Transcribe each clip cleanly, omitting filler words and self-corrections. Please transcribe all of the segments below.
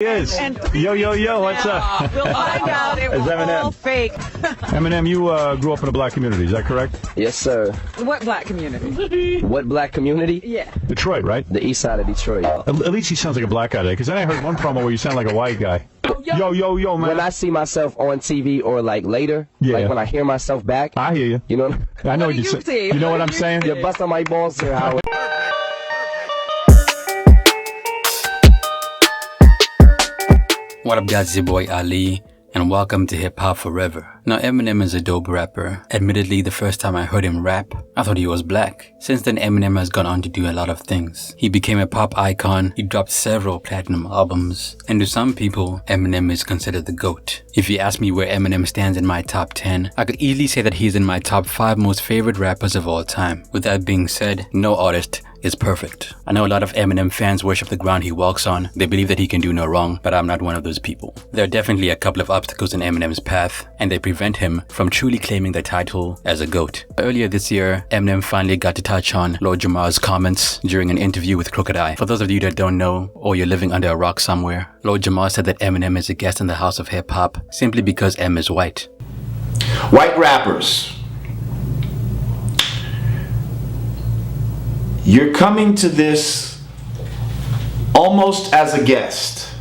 Is. Yo, what's up? We'll find out. It was all fake. Eminem, you grew up in a black community, is that correct? Yes, sir. What black community? What black community? Yeah. Detroit, right? The east side of Detroit. At least he sounds like a black guy today, because then I heard one promo where you sound like a white guy. Yo, man. When I see myself on TV or like later, like when I hear myself back, I hear you. You know? I know What do you see? You know what I'm saying? You're busting my balls here, Howard. What up guys, it's your boy Ali, and welcome to Hip Hop Forever. Now Eminem is a dope rapper. Admittedly, the first time I heard him rap, I thought he was black. Since then, Eminem has gone on to do a lot of things. He became a pop icon, he dropped several platinum albums, and to some people, Eminem is considered the GOAT. If you ask me where Eminem stands in my top 10, I could easily say that he's in my top 5 most favorite rappers of all time. With that being said, no artist is perfect. I know a lot of Eminem fans worship the ground he walks on. They believe that he can do no wrong, but I'm not one of those people. There are definitely a couple of obstacles in Eminem's path, and they prevent him from truly claiming the title as a GOAT. Earlier this year, Eminem finally got to touch on Lord Jamar's comments during an interview with G.O.A.T. For those of you that don't know, or you're living under a rock somewhere, Lord Jamar said that Eminem is a guest in the house of hip hop simply because M is white. White rappers, you're coming to this almost as a guest,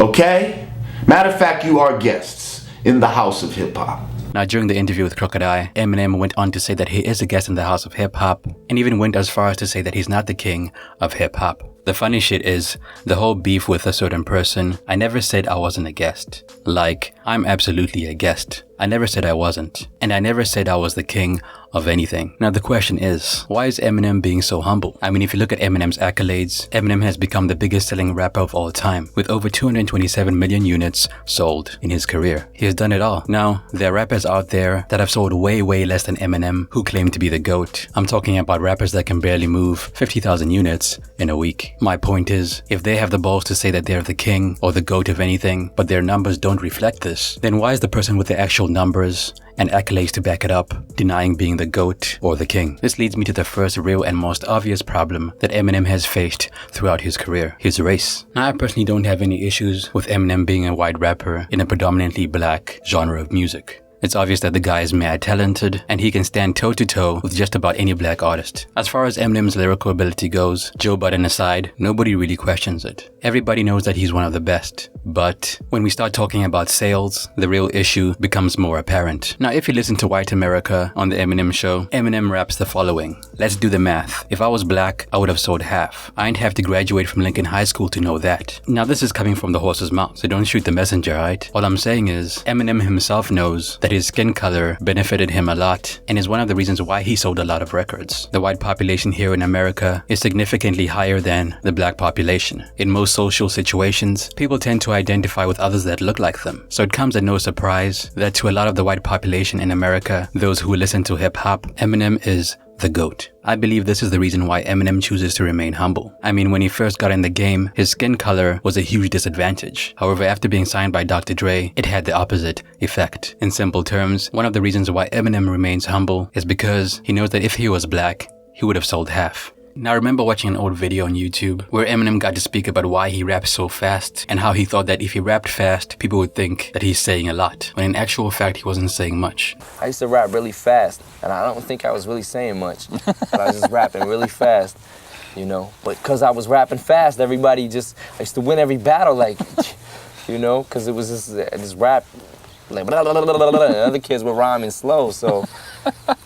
okay? Matter of fact, you are guests in the house of hip hop. Now, during the interview with G.O.A.T, Eminem went on to say that he is a guest in the house of hip hop, and even went as far as to say that he's not the king of hip hop. The funny shit is, the whole beef with a certain person, I never said I wasn't a guest. Like, I'm absolutely a guest. I never said I wasn't. And I never said I was the king of anything. Now the question is, why is Eminem being so humble? I mean, if you look at Eminem's accolades, Eminem has become the biggest selling rapper of all time, with over 227 million units sold in his career. He has done it all. Now, there are rappers out there that have sold way less than Eminem who claim to be the GOAT. I'm talking about rappers that can barely move 50,000 units in a week. My point is, if they have the balls to say that they're the king or the GOAT of anything, but their numbers don't reflect this, then why is the person with the actual numbers and accolades to back it up denying being the GOAT or the king? This leads me to the first real and most obvious problem that Eminem has faced throughout his career: his race. Now, I personally don't have any issues with Eminem being a white rapper in a predominantly black genre of music. It's obvious that the guy is mad talented, and he can stand toe-to-toe with just about any black artist. As far as Eminem's lyrical ability goes, Joe Budden aside, nobody really questions it. Everybody knows that he's one of the best. But when we start talking about sales, the real issue becomes more apparent. Now, if you listen to White America on the Eminem show, Eminem raps the following. Let's do the math. If I was black, I would have sold half. I ain't have to graduate from Lincoln High School to know that. Now, this is coming from the horse's mouth, so don't shoot the messenger, right? All I'm saying is, Eminem himself knows that his skin color benefited him a lot and is one of the reasons why he sold a lot of records. The white population here in America is significantly higher than the black population. In most social situations, people tend to identify with others that look like them. So it comes as no surprise that to a lot of the white population in America, those who listen to hip hop, Eminem is the GOAT. I believe this is the reason why Eminem chooses to remain humble. I mean, when he first got in the game, his skin color was a huge disadvantage. However, after being signed by Dr. Dre, it had the opposite effect. In simple terms, one of the reasons why Eminem remains humble is because he knows that if he was black, he would have sold half. Now, I remember watching an old video on YouTube where Eminem got to speak about why he raps so fast and how he thought that if he rapped fast, people would think that he's saying a lot, when in actual fact, he wasn't saying much. I used to rap really fast, and I don't think I was really saying much. But I was just rapping really fast, you know. But because I was rapping fast, everybody I used to win every battle, like, you know, because it was this rap, like, blah, blah, blah, blah, blah, and other kids were rhyming slow, so,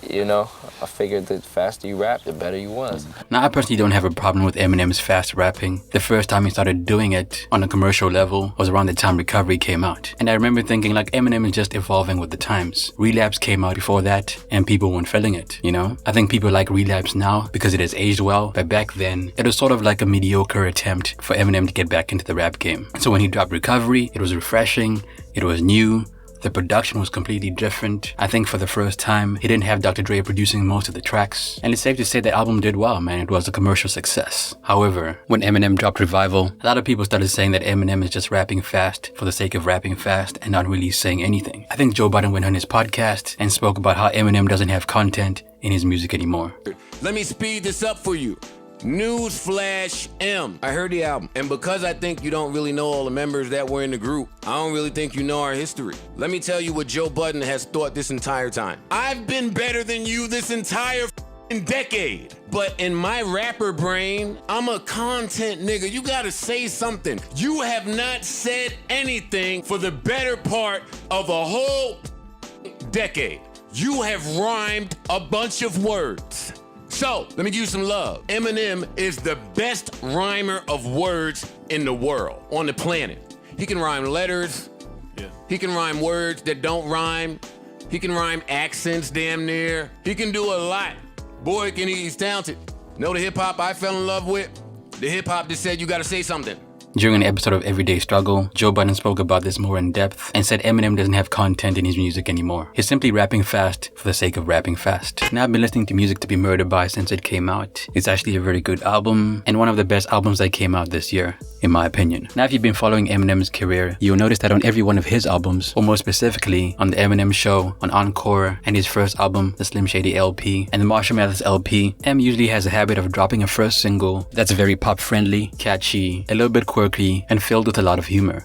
you know, I figured the faster you rap, the better you was. Now, I personally don't have a problem with Eminem's fast rapping. The first time he started doing it on a commercial level was around the time Recovery came out. And I remember thinking, like, Eminem is just evolving with the times. Relapse came out before that, and people weren't feeling it, you know? I think people like Relapse now because it has aged well, but back then, it was sort of like a mediocre attempt for Eminem to get back into the rap game. So when he dropped Recovery, it was refreshing, it was new, the production was completely different. I think for the first time, he didn't have Dr. Dre producing most of the tracks. And it's safe to say the album did well, man. It was a commercial success. However, when Eminem dropped Revival, a lot of people started saying that Eminem is just rapping fast for the sake of rapping fast and not really saying anything. I think Joe Budden went on his podcast and spoke about how Eminem doesn't have content in his music anymore. Let me speed this up for you. Newsflash M. I heard the album, and because I think you don't really know all the members that were in the group, I don't really think you know our history. Let me tell you what Joe Budden has thought this entire time. I've been better than you this entire decade. But in my rapper brain, I'm a content nigga. You gotta say something. You have not said anything for the better part of a whole decade. You have rhymed a bunch of words. So, let me give you some love. Eminem is the best rhymer of words in the world, on the planet. He can rhyme letters. Yeah. He can rhyme words that don't rhyme. He can rhyme accents damn near. He can do a lot. Boy, he's talented. Know the hip-hop I fell in love with? The hip-hop that said you gotta say something. During an episode of Everyday Struggle, Joe Budden spoke about this more in depth and said Eminem doesn't have content in his music anymore. He's simply rapping fast for the sake of rapping fast. Now, I've been listening to Music to Be Murdered By since it came out. It's actually a very good album and one of the best albums that came out this year, in my opinion. Now, if you've been following Eminem's career, you'll notice that on every one of his albums, or more specifically on The Eminem Show, on Encore, and his first album, the Slim Shady LP, and the Marshall Mathers LP, M usually has a habit of dropping a first single that's very pop-friendly, catchy, a little bit quirky, and filled with a lot of humor.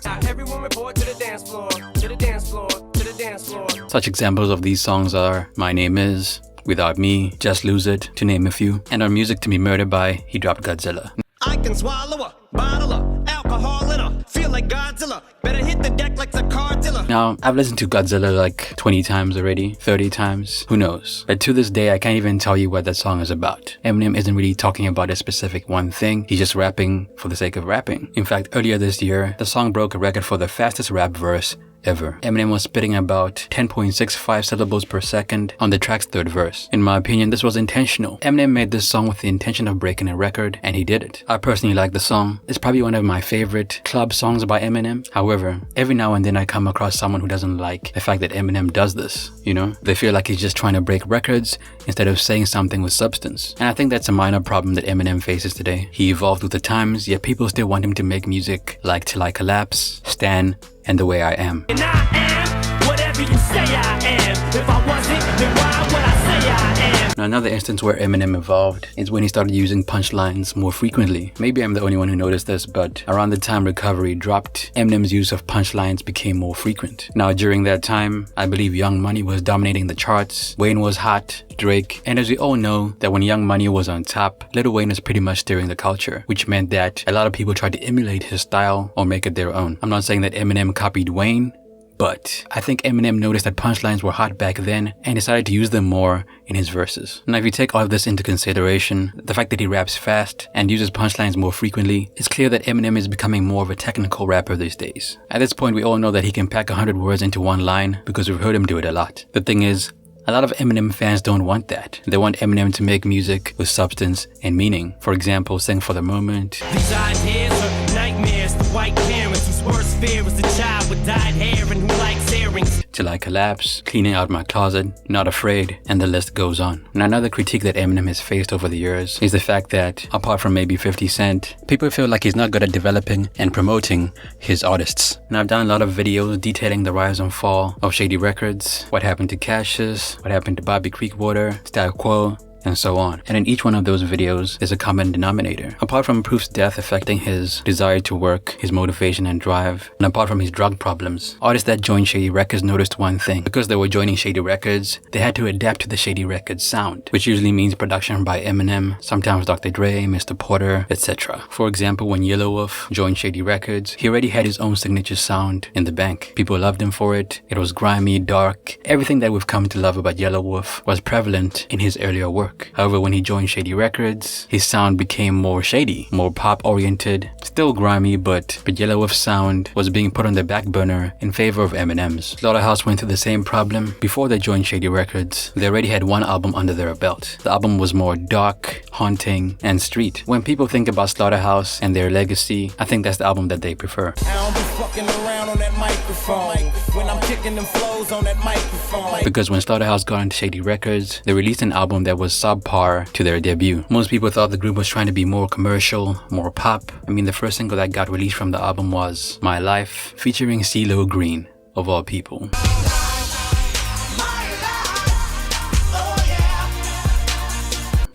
Such examples of these songs are My Name Is, Without Me, Just Lose It, to name a few. And on Music to Be Murdered By, he dropped Godzilla. I can swallow a bottle of alcohol in her, feel like Godzilla, better hit the deck like the car dealer. Now, I've listened to Godzilla like 20 times already, 30 times, who knows. But to this day, I can't even tell you what that song is about. Eminem isn't really talking about a specific one thing, he's just rapping for the sake of rapping. In fact, earlier this year, the song broke a record for the fastest rap verse ever. Eminem was spitting about 10.65 syllables per second on the track's third verse. In my opinion, this was intentional. Eminem made this song with the intention of breaking a record, and he did it. I personally like the song. It's probably one of my favorite club songs by Eminem. However, every now and then I come across someone who doesn't like the fact that Eminem does this, you know? They feel like he's just trying to break records instead of saying something with substance. And I think that's a minor problem that Eminem faces today. He evolved with the times, yet people still want him to make music like Till I Collapse, Stan, and The Way I Am. And I am whatever you say I am. If I wasn't, then why would I say I am? Now, another instance where Eminem evolved is when he started using punchlines more frequently. Maybe I'm the only one who noticed this, but around the time Recovery dropped, Eminem's use of punchlines became more frequent. Now, during that time, I believe Young Money was dominating the charts, Wayne was hot, Drake, and as we all know, that when Young Money was on top, Lil Wayne was pretty much steering the culture, which meant that a lot of people tried to emulate his style or make it their own. I'm not saying that Eminem copied Wayne, but I think Eminem noticed that punchlines were hot back then and decided to use them more in his verses. Now, if you take all of this into consideration, the fact that he raps fast and uses punchlines more frequently, it's clear that Eminem is becoming more of a technical rapper these days. At this point, we all know that he can pack 100 words into one line because we've heard him do it a lot. The thing is, a lot of Eminem fans don't want that. They want Eminem to make music with substance and meaning. For example, Sing for the Moment. These ideas are nightmares to white parents whose worst fear was a child with dyed hair and who likes earrings. Till I Collapse, Cleaning Out My Closet, Not Afraid, and the list goes on. Now, another critique that Eminem has faced over the years is the fact that, apart from maybe 50 Cent, people feel like he's not good at developing and promoting his artists. Now, I've done a lot of videos detailing the rise and fall of Shady Records, what happened to Cassius, what happened to Bobby Creekwater, Style Quo, and so on. And in each one of those videos, there's a common denominator. Apart from Proof's death affecting his desire to work, his motivation and drive, and apart from his drug problems, artists that joined Shady Records noticed one thing. Because they were joining Shady Records, they had to adapt to the Shady Records sound, which usually means production by Eminem, sometimes Dr. Dre, Mr. Porter, etc. For example, when Yellow Wolf joined Shady Records, he already had his own signature sound in the bank. People loved him for it. It was grimy, dark. Everything that we've come to love about Yellow Wolf was prevalent in his earlier work. However, when he joined Shady Records, his sound became more shady, more pop-oriented, still grimy, but Yellow Wolf's sound was being put on the back burner in favor of Eminem's. Slaughterhouse went through the same problem. Before they joined Shady Records, they already had one album under their belt. The album was more dark, haunting, and street. When people think about Slaughterhouse and their legacy, I think that's the album that they prefer. I don't be fucking around on that microphone when I'm kicking them flows on that microphone. Because when Slaughterhouse got into Shady Records, they released an album that was subpar to their debut. Most people thought the group was trying to be more commercial, more pop. I mean, the first single that got released from the album was My Life, featuring CeeLo Green, of all people.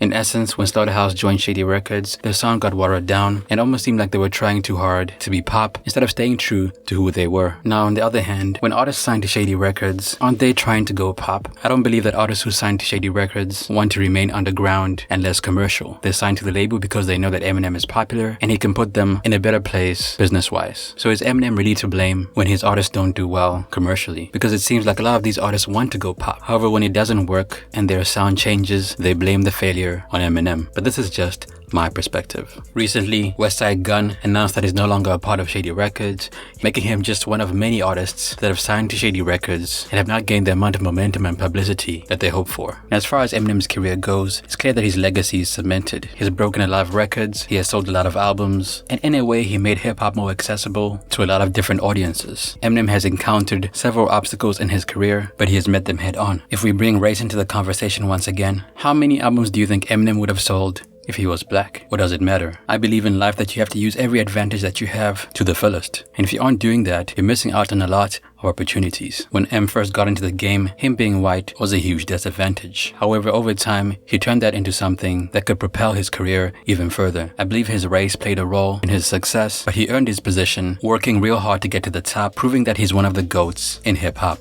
In essence, when Slaughterhouse joined Shady Records, their sound got watered down and almost seemed like they were trying too hard to be pop instead of staying true to who they were. Now, on the other hand, when artists sign to Shady Records, aren't they trying to go pop? I don't believe that artists who sign to Shady Records want to remain underground and less commercial. They sign to the label because they know that Eminem is popular and he can put them in a better place business-wise. So is Eminem really to blame when his artists don't do well commercially? Because it seems like a lot of these artists want to go pop. However, when it doesn't work and their sound changes, they blame the failure on Eminem. But this is just my perspective. Recently, Westside Gunn announced that he's no longer a part of Shady Records, making him just one of many artists that have signed to Shady Records and have not gained the amount of momentum and publicity that they hope for. And as far as Eminem's career goes, it's clear that his legacy is cemented. He's broken a lot of records, he has sold a lot of albums, and in a way he made hip-hop more accessible to a lot of different audiences. Eminem has encountered several obstacles in his career, but he has met them head on. If we bring race into the conversation once again, how many albums do you think Eminem would have sold if he was black? What does it matter? I believe in life that you have to use every advantage that you have to the fullest. And if you aren't doing that, you're missing out on a lot of opportunities. When M first got into the game, him being white was a huge disadvantage. However, over time, he turned that into something that could propel his career even further. I believe his race played a role in his success, but he earned his position, working real hard to get to the top, proving that he's one of the GOATs in hip-hop.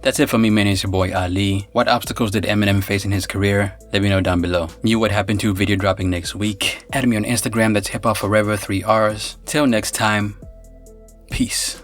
That's it for me, man. It's your boy Ali. What obstacles did Eminem face in his career? Let me know down below. New What Happened To video dropping next week. Add me on Instagram, that's hiphopforever 3 R's. Till next time, peace.